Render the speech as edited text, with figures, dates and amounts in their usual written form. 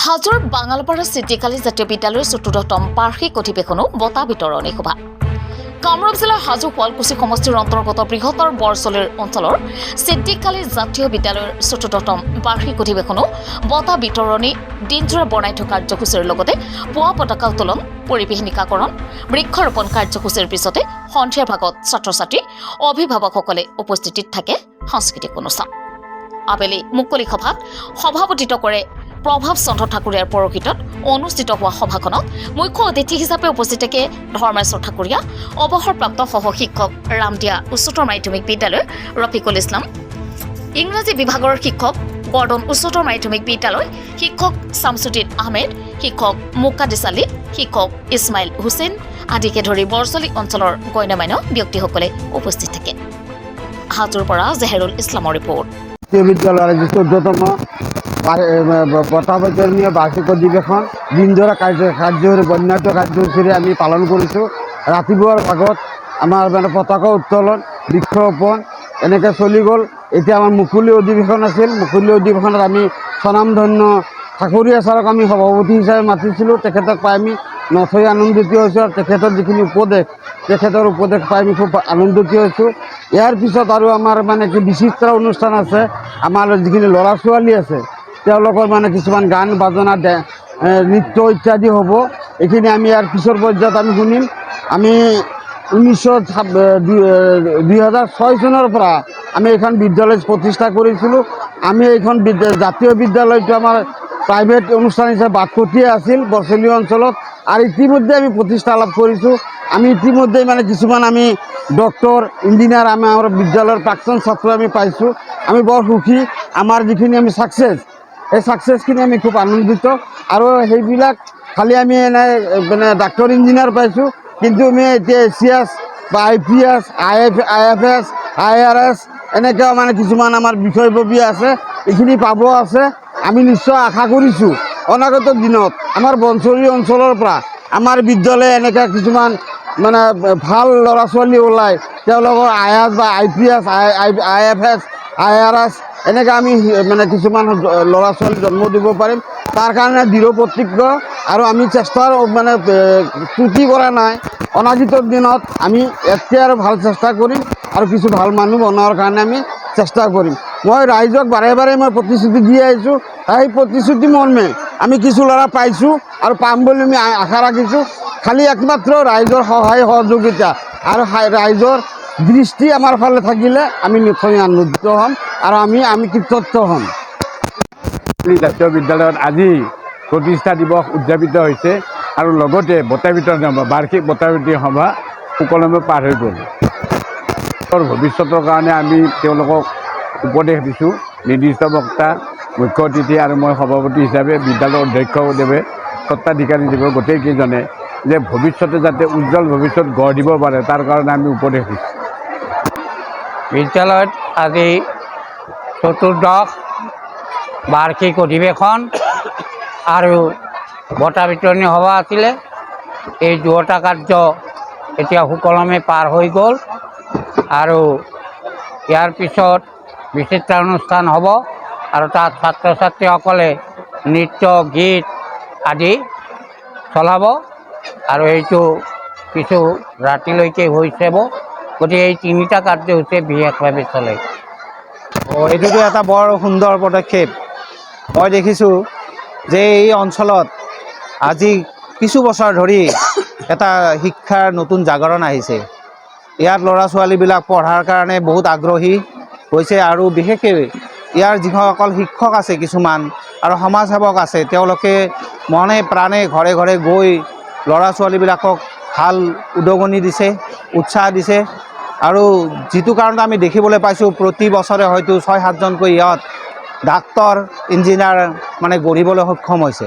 হাজোৰ বাঙালপাৰা চিটিকালী জাতীয় বিদ্যালয়ৰ ৪ৰ্থম বাৰ্ষিক অধিৱেশনো বঁটা বিতৰণী সভা। কামৰূপ জিলাৰ হাজো শুৱালকুছি সমষ্টিৰ অন্তৰ্গত বৃহত্তৰ বৰচলিৰ অঞ্চলৰ চিটিকালী জাতীয় বিদ্যালয়ৰ ৪ৰ্থম বাৰ্ষিক অধিৱেশনো বঁটা বিতৰণী দিনজোৰা বৰ্ণাঢ্য কাৰ্যসূচীৰ লগতে পুৱা পতাকা উত্তোলন পৰিৱেশ নিকাকৰণ বৃক্ষৰোপণ কাৰ্যসূচীৰ পিছতে সন্ধিয়াৰ ভাগত ছাত্ৰ ছাত্ৰী অভিভাৱকসকলে উপস্থিতিত থাকে সাংস্কৃতিক অনুষ্ঠান। আবেলি মুকলি সভাত সভাপতিত্ব কৰে প্ৰভাৱ চন্দ্ৰ ঠাকুৰীয়াৰ পৌৰোহিত্যত অনুষ্ঠিত হোৱা সভাখনত মুখ্য অতিথি হিচাপে উপস্থিত থাকে ধৰ্মেশ্বৰ ঠাকুৰীয়া, অৱসৰপ্ৰাপ্ত সহশিক্ষক ৰামদিয়া উচ্চতৰ মাধ্যমিক বিদ্যালয়ৰ ৰফিকুল ইছলাম, ইংৰাজী বিভাগৰ শিক্ষক গৰ্ডন উচ্চতৰ মাধ্যমিক বিদ্যালয়, শিক্ষক শামছুদ্দিন আহমেদ, শিক্ষক মুকাদ্দিছ আলী, শিক্ষক ইছমাইল হুছেইন আদিকে ধৰি বৰচলি অঞ্চলৰ গণ্যমান্য ব্যক্তিসকলে উপস্থিত থাকে। হাজোৰ পৰা জেহেৰুল ইছলামৰ ৰিপৰ্ট। বিদ্যালয়েৰ যে ১৪তম বঁটা বিতৰণীয় বাৰ্ষিক অধিবেশন দিনজোৰা বন্যাঢ্য কাৰ্যসূচীৰে আমি পালন কৰিছোঁ। ৰাতিপুৱাৰ ভাগত আমাৰ পতাকা উত্তোলন বৃক্ষৰোপণ এনেকৈ চলি গ'ল। এতিয়া আমাৰ মুকলি অধিৱেশন আছিল। মুকলি অধিৱেশনত আমি স্বনামধন্য ঠাকুৰীয়া ছাৰক আমি সভাপতি হিচাপে মাতিছিলোঁ। তেখেতক পাই আমি নথৈ আনন্দিত হৈছোঁ আৰু তেখেতৰ যিখিনি উপদেশ পাই আমি খুব আনন্দিত হৈছোঁ। ইয়াৰ পিছত আৰু আমাৰ কি বিচিত্ৰ অনুষ্ঠান আছে। আমাৰ যিখিনি ল'ৰা ছোৱালী আছে তেওঁলোকৰ কিছুমান গান বাজনা নৃত্য ইত্যাদি হ'ব। এইখিনি আমি ইয়াৰ পিছৰ পৰ্যায়ত আমি শুনিম। আমি 2006 চনৰ পৰা আমি এইখন বিদ্যালয় প্ৰতিষ্ঠা কৰিছিলোঁ। আমি এইখন জাতীয় বিদ্যালয়টো আমাৰ প্ৰাইভেট অনুষ্ঠান হিচাপে বাটকটীয়া আছিল বৰচলি অঞ্চলত, আৰু ইতিমধ্যে আমি প্ৰতিষ্ঠা লাভ কৰিছোঁ। আমি ইতিমধ্যে কিছুমান আমি ডক্টৰ ইঞ্জিনিয়াৰ আমাৰ বিদ্যালয়ৰ প্ৰাক্তন ছাত্ৰ আমি পাইছোঁ। আমি বৰ সুখী। আমাৰ যিখিনি আমি ছাকচেছ, এই ছাকচেছখিনি আমি খুব আনন্দিত। আৰু সেইবিলাক খালি আমি ডাক্তৰ ইঞ্জিনিয়াৰ পাইছোঁ, কিন্তু আমি এতিয়া ACS বা IPS IFS IRS এনেকুৱা কিছুমান আমাৰ বিষয়ববী আছে, এইখিনি পাব আছে। আমি নিশ্চয় আশা কৰিছোঁ অনাগত দিনত আমাৰ বৰচলি অঞ্চলৰ পৰা আমাৰ বিদ্যালয়ে এনেকুৱা কিছুমান ভাল ল'ৰা ছোৱালী ওলায়, তেওঁলোকৰ IAS বা IPS IFS IRS এনেকৈ আমি কিছুমান ল'ৰা ছোৱালী জন্ম দিব পাৰিম। তাৰ কাৰণে দৃঢ় প্ৰতিজ্ঞ আৰু আমি চেষ্টাৰ ত্ৰুটি কৰা নাই। অনাগত দিনত আমি ইয়াতকৈ আৰু ভাল চেষ্টা কৰিম আৰু কিছু ভাল মানুহ বনোৱাৰ কাৰণে আমি চেষ্টা কৰিম। মই ৰাইজক বাৰে বাৰে প্ৰতিশ্ৰুতি দি আহিছোঁ। সেই প্ৰতিশ্ৰুতি মৰ্মে আমি কিছু ল'ৰা পাইছোঁ আৰু পাম বুলি আমি আশা ৰাখিছোঁ। খালি একমাত্ৰ ৰাইজৰ সহায় সহযোগিতা আৰু ৰাইজৰ দৃষ্টি আমাৰ ফালে থাকিলে আমি নিশ্চয় আনন্দিত হ'ম আৰু আমি কৃতজ্ঞ হ'ম। জাতীয় বিদ্যালয়ত আজি প্ৰতিষ্ঠা দিৱস উদযাপিত হৈছে আৰু লগতে বঁটা বিতৰণ বাৰ্ষিক বঁটা বিতৰণ সভা সুকলমে পাৰ হৈ গ'ল। ভৱিষ্যতৰ কাৰণে আমি তেওঁলোকক উপদেশ দিছোঁ। নিৰ্দিষ্ট বক্তা, মুখ্য অতিথি আৰু মই সভাপতি হিচাপে বিদ্যালয়ৰ অধ্যক্ষদেৱে স্বত্বাধিকাৰীদেৱে গোটেইকেইজনে যে ভৱিষ্যতে যাতে উজ্জ্বল ভৱিষ্যত গঢ় দিব পাৰে তাৰ কাৰণে আমি উপদেশ দিছোঁ। বিদ্যালয়ত আজি ৪ৰ্থ বাৰ্ষিক অধিৱেশন আৰু বঁটা বিতৰণী সভা আছিলে। এই দুয়োটা কাৰ্য এতিয়া সুকলমে পাৰ হৈ গ'ল আৰু ইয়াৰ পিছত বিচিত্ৰানুষ্ঠান হ'ব আৰু তাত ছাত্ৰ ছাত্ৰীসকলে নৃত্য গীত আদি চলাব আৰু এইটো কিছু ৰাতিলৈকে হৈ যাব। গতিকে এই তিনিটা কাৰ্যসূচী বিশেষভাৱে চলে। এইটোতো এটা বৰ সুন্দৰ পদক্ষেপ। মই দেখিছোঁ যে এই অঞ্চলত আজি কিছু বছৰ ধৰি এটা শিক্ষাৰ নতুন জাগৰণ আহিছে। ইয়াত ল'ৰা ছোৱালীবিলাক পঢ়াৰ কাৰণে বহুত আগ্ৰহী হৈছে আৰু বিশেষকৈ ইয়াৰ যিসকল শিক্ষক আছে কিছুমান আৰু সমাজসেৱক আছে, তেওঁলোকে মনে প্ৰাণে ঘৰে ঘৰে গৈ ল'ৰা ছোৱালীবিলাকক ভাল উদগনি দিছে, উৎসাহ দিছে। আৰু যিটো কাৰণত আমি দেখিবলৈ পাইছোঁ প্ৰতি বছৰে হয়তো ৬-৭জনকৈ ইয়াত ডাক্তৰ ইঞ্জিনিয়াৰ গঢ়িবলৈ সক্ষম হৈছে।